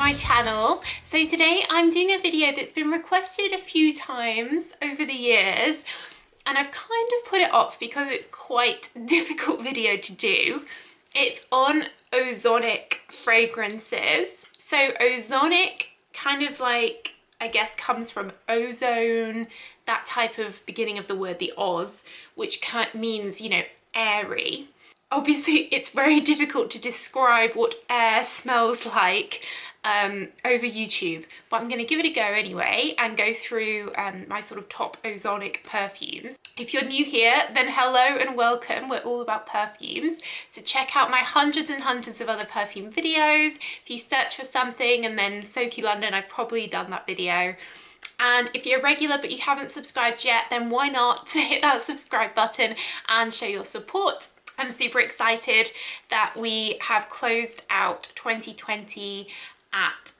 my channel. So today I'm doing a video that's been requested a few times over the years, and I've kind of put it off because it's quite a difficult video to do. It's on ozonic fragrances. So ozonic kind of like, I guess, comes from ozone, that type of beginning of the word, the Oz, which means, you know, airy. Obviously, it's very difficult to describe what air smells like over YouTube, but I'm going to give it a go anyway and go through my sort of top ozonic perfumes. If you're new here, then hello and welcome. We're all about perfumes. So check out my hundreds and hundreds of other perfume videos. If you search for something and then Soki London, I've probably done that video. And if you're a regular but you haven't subscribed yet, then why not hit that subscribe button and show your support. I'm super excited that we have closed out 2020 at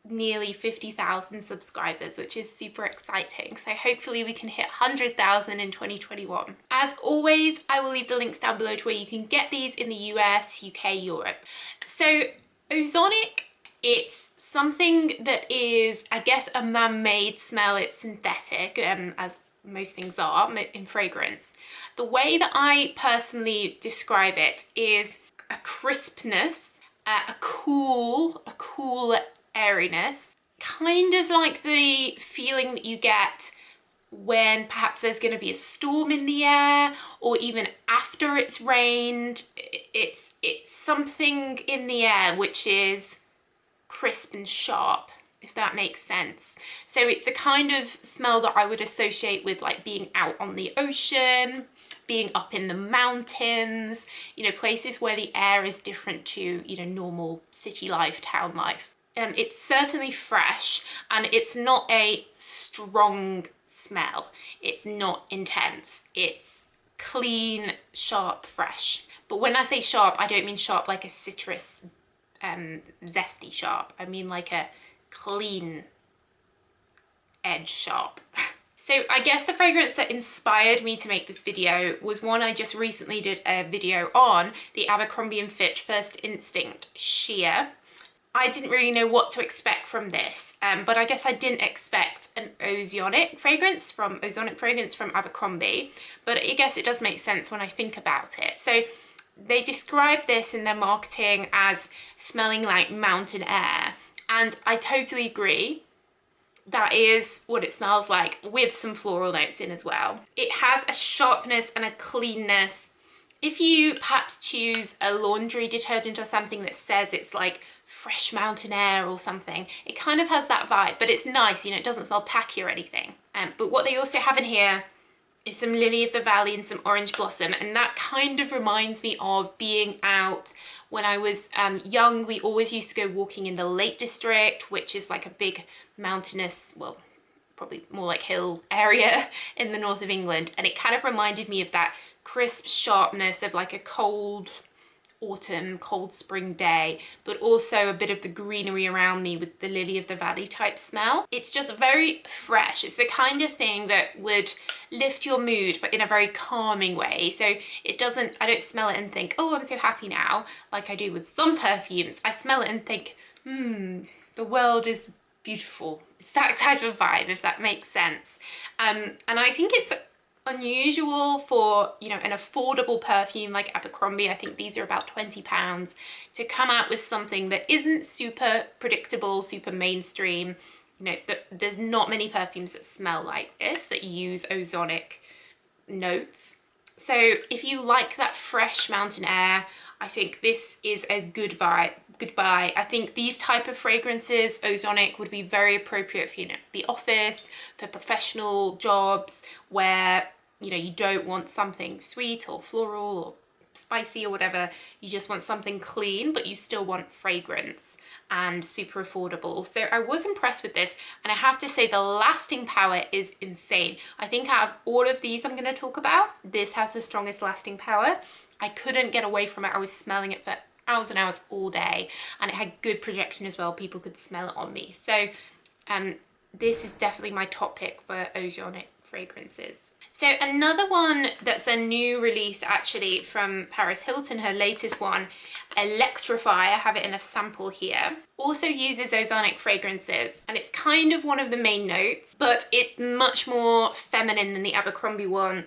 nearly 50,000 subscribers, which is super exciting. So hopefully we can hit 100,000 in 2021. As always, I will leave the links down below to where you can get these in the US, UK, Europe. So ozonic, it's something that is, I guess, a man-made smell. It's synthetic, as most things are in fragrance. The way that I personally describe it is a crispness, a cool airiness, kind of like the feeling that you get when perhaps there's going to be a storm in the air, or even after it's rained. It's something in the air which is crisp and sharp, if that makes sense. So it's the kind of smell that I would associate with like being out on the ocean, being up in the mountains, you know, places where the air is different to, you know, normal city life, town life. It's certainly fresh, and it's not a strong smell. It's not intense. It's clean, sharp, fresh. But when I say sharp, I don't mean sharp like a citrus, zesty sharp. I mean like a clean edge sharp. So I guess the fragrance that inspired me to make this video was one I just recently did a video on, the Abercrombie & Fitch First Instinct Sheer. I didn't really know what to expect from this, but I guess I didn't expect an ozonic fragrance from Abercrombie, but I guess it does make sense when I think about it. So they describe this in their marketing as smelling like mountain air, and I totally agree. That is what it smells like, with some floral notes in as well. It has a sharpness and a cleanness. If you perhaps choose a laundry detergent or something that says it's like fresh mountain air or something, it kind of has that vibe, but it's nice, you know, it doesn't smell tacky or anything. But what they also have in here is some lily of the valley and some orange blossom, and that kind of reminds me of being out when I was young. We always used to go walking in the Lake District, which is like a big mountainous, well, probably more like hill area in the north of England, and it kind of reminded me of that crisp sharpness of like a cold autumn, cold spring day, but also a bit of the greenery around me with the lily of the valley type smell. It's just very fresh. It's the kind of thing that would lift your mood, but in a very calming way. So it doesn't, I don't smell it and think, oh, I'm so happy now, like I do with some perfumes. I smell it and think, the world is beautiful. It's that type of vibe, if that makes sense. And I think it's unusual for, you know, an affordable perfume like Abercrombie. I think these are about £20, to come out with something that isn't super predictable, super mainstream. You know, there's not many perfumes that smell like this, that use ozonic notes. So if you like that fresh mountain air, I think this is a good vibe. Goodbye. I think these type of fragrances, ozonic, would be very appropriate for, you know, the office, for professional jobs where, you know, you don't want something sweet or floral or spicy or whatever. You just want something clean, but you still want fragrance, and super affordable. So I was impressed with this, and I have to say the lasting power is insane. I think out of all of these I'm going to talk about, this has the strongest lasting power. I couldn't get away from it. I was smelling it for hours and hours all day, and it had good projection as well. People could smell it on me. So this is definitely my top pick for ozonic fragrances. So another one that's a new release actually from Paris Hilton, her latest one, Electrify, I have it in a sample here, also uses ozonic fragrances, and it's kind of one of the main notes, but it's much more feminine than the Abercrombie one,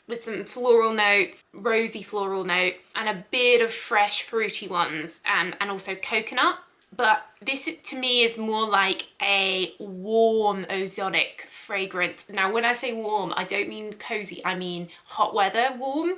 with some floral notes, rosy floral notes, and a bit of fresh fruity ones, and also coconut. But this to me is more like a warm ozonic fragrance. Now when I say warm, I don't mean cozy, I mean hot weather warm.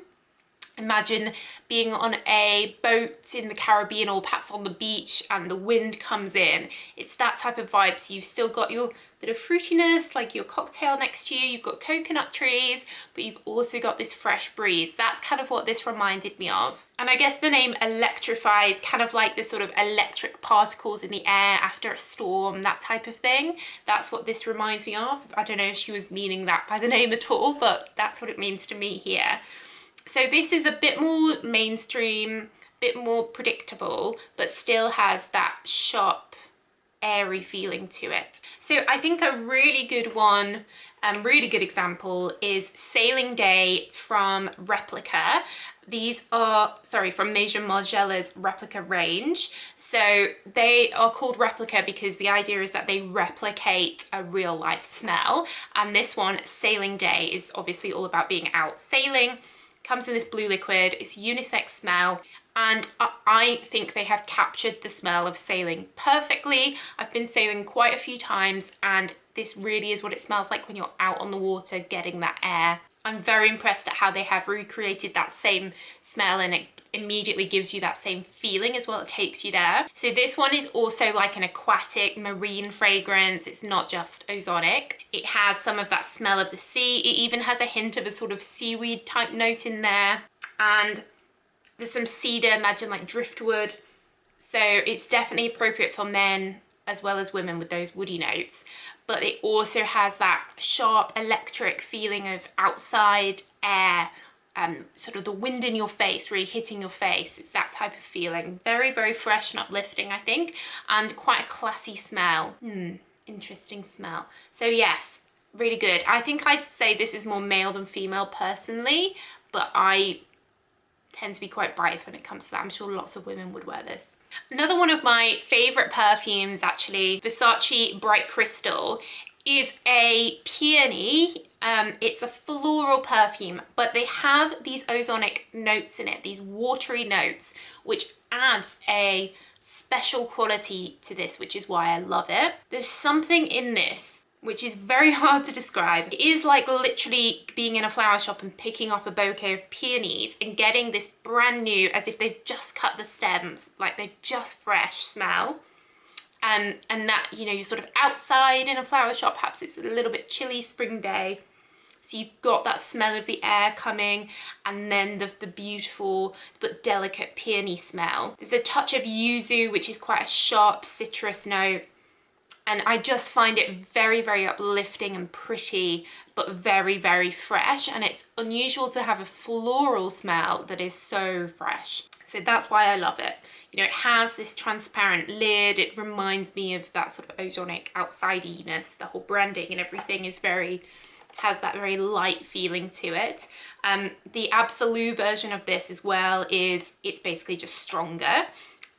Imagine being on a boat in the Caribbean or perhaps on the beach and the wind comes in. It's that type of vibe. So you've still got your bit of fruitiness, like your cocktail next to you, you've got coconut trees, but you've also got this fresh breeze. That's kind of what this reminded me of. And I guess the name Electrify is kind of like the sort of electric particles in the air after a storm, that type of thing. That's what this reminds me of. I don't know if she was meaning that by the name at all, but that's what it means to me here. So this is a bit more mainstream, bit more predictable, but still has that sharp, airy feeling to it. So I think a really good one, really good example is Sailing Day from Replica. These are, sorry, from Maison Margiela's Replica range. So they are called Replica because the idea is that they replicate a real life smell. And this one, Sailing Day, is obviously all about being out sailing. Comes in this blue liquid, it's unisex smell, and I think they have captured the smell of sailing perfectly. I've been sailing quite a few times and this really is what it smells like when you're out on the water getting that air. I'm very impressed at how they have recreated that same smell, and it immediately gives you that same feeling as well. It takes you there. So this one is also like an aquatic marine fragrance. It's not just ozonic. It has some of that smell of the sea. It even has a hint of a sort of seaweed type note in there. And there's some cedar, imagine like driftwood. So it's definitely appropriate for men as well as women with those woody notes. But it also has that sharp electric feeling of outside air, sort of the wind in your face, really hitting your face. It's that type of feeling. Very, very fresh and uplifting, I think, and quite a classy smell. Interesting smell. So yes, really good. I think I'd say this is more male than female personally, but I tend to be quite biased when it comes to that. I'm sure lots of women would wear this. Another one of my favorite perfumes, actually, Versace Bright Crystal, is a peony. It's a floral perfume, but they have these ozonic notes in it, these watery notes, which adds a special quality to this, which is why I love it. There's something in this which is very hard to describe. It is like literally being in a flower shop and picking up a bouquet of peonies and getting this brand new, as if they've just cut the stems, like they're just fresh smell. And that, you know, you're sort of outside in a flower shop, perhaps it's a little bit chilly spring day. So you've got that smell of the air coming, and then the beautiful but delicate peony smell. There's a touch of yuzu, which is quite a sharp citrus note. And I just find it very, very uplifting and pretty, but very, very fresh. And it's unusual to have a floral smell that is so fresh. So that's why I love it. You know, it has this transparent lid. It reminds me of that sort of ozonic outsidiness. The whole branding and everything is has that very light feeling to it. The Absolute version of this as well it's basically just stronger.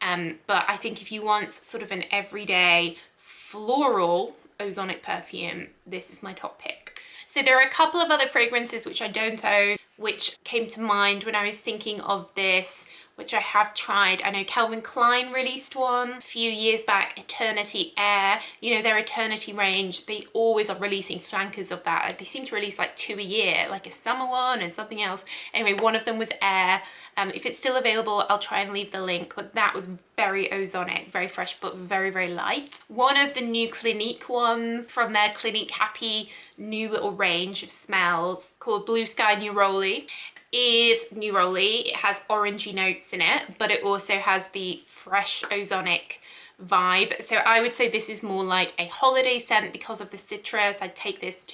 But I think if you want sort of an everyday floral ozonic perfume, this is my top pick. So there are a couple of other fragrances which I don't own, which came to mind when I was thinking of this, which I have tried. I know Calvin Klein released one a few years back, Eternity Air. You know, their Eternity range, they always are releasing flankers of that. They seem to release like 2 a year, like a summer one and something else. Anyway, one of them was Air. If it's still available, I'll try and leave the link, but that was very ozonic, very fresh, but very, very light. One of the new Clinique ones from their Clinique Happy new little range of smells called Blue Sky Neroli is Neroli. It has orangey notes in it, but it also has the fresh ozonic vibe. So I would say this is more like a holiday scent because of the citrus. I'd take this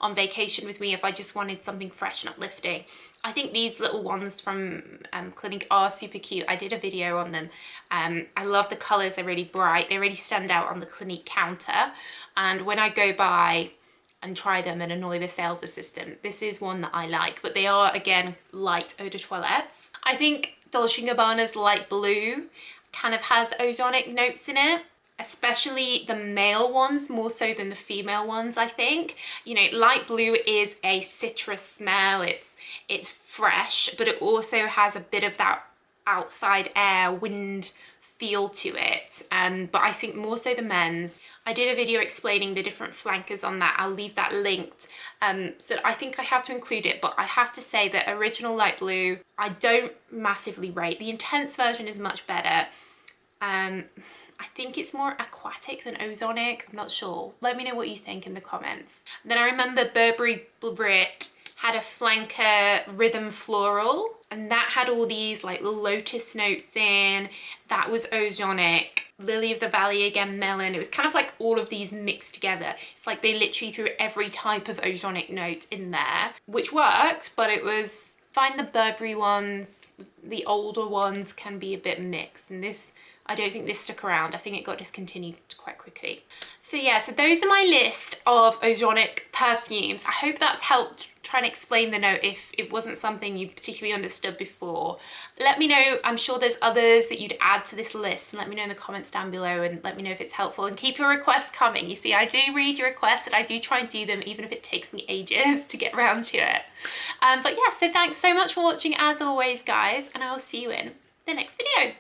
on vacation with me if I just wanted something fresh and uplifting. I think these little ones from Clinique are super cute. I did a video on them. I love the colours. They're really bright. They really stand out on the Clinique counter. And when I go by and try them and annoy the sales assistant. This is one that I like, but they are, again, light eau de toilettes. I think Dolce & Gabbana's light blue kind of has ozonic notes in it, especially the male ones more so than the female ones, I think. You know, light blue is a citrus smell, it's fresh, but it also has a bit of that outside air, wind feel to it. But I think more so the men's. I did a video explaining the different flankers on that. I'll leave that linked. So I think I have to include it, but I have to say that original light blue, I don't massively rate. The intense version is much better. I think it's more aquatic than ozonic. I'm not sure. Let me know what you think in the comments. And then I remember Burberry Brit had a flanker rhythm floral, and that had all these like lotus notes in. That was ozonic. Lily of the Valley, again, melon. It was kind of like all of these mixed together. It's like they literally threw every type of ozonic note in there, which worked, but it was fine. The Burberry ones, the older ones, can be a bit mixed, and this, I don't think this stuck around. I think it got discontinued quite quickly. So yeah, so those are my list of ozonic perfumes. I hope that's helped try and explain the note if it wasn't something you particularly understood before. Let me know. I'm sure there's others that you'd add to this list, and let me know in the comments down below, and let me know if it's helpful, and keep your requests coming. You see, I do read your requests and I do try and do them, even if it takes me ages to get around to it. But yeah, so thanks so much for watching as always, guys, and I will see you in the next video.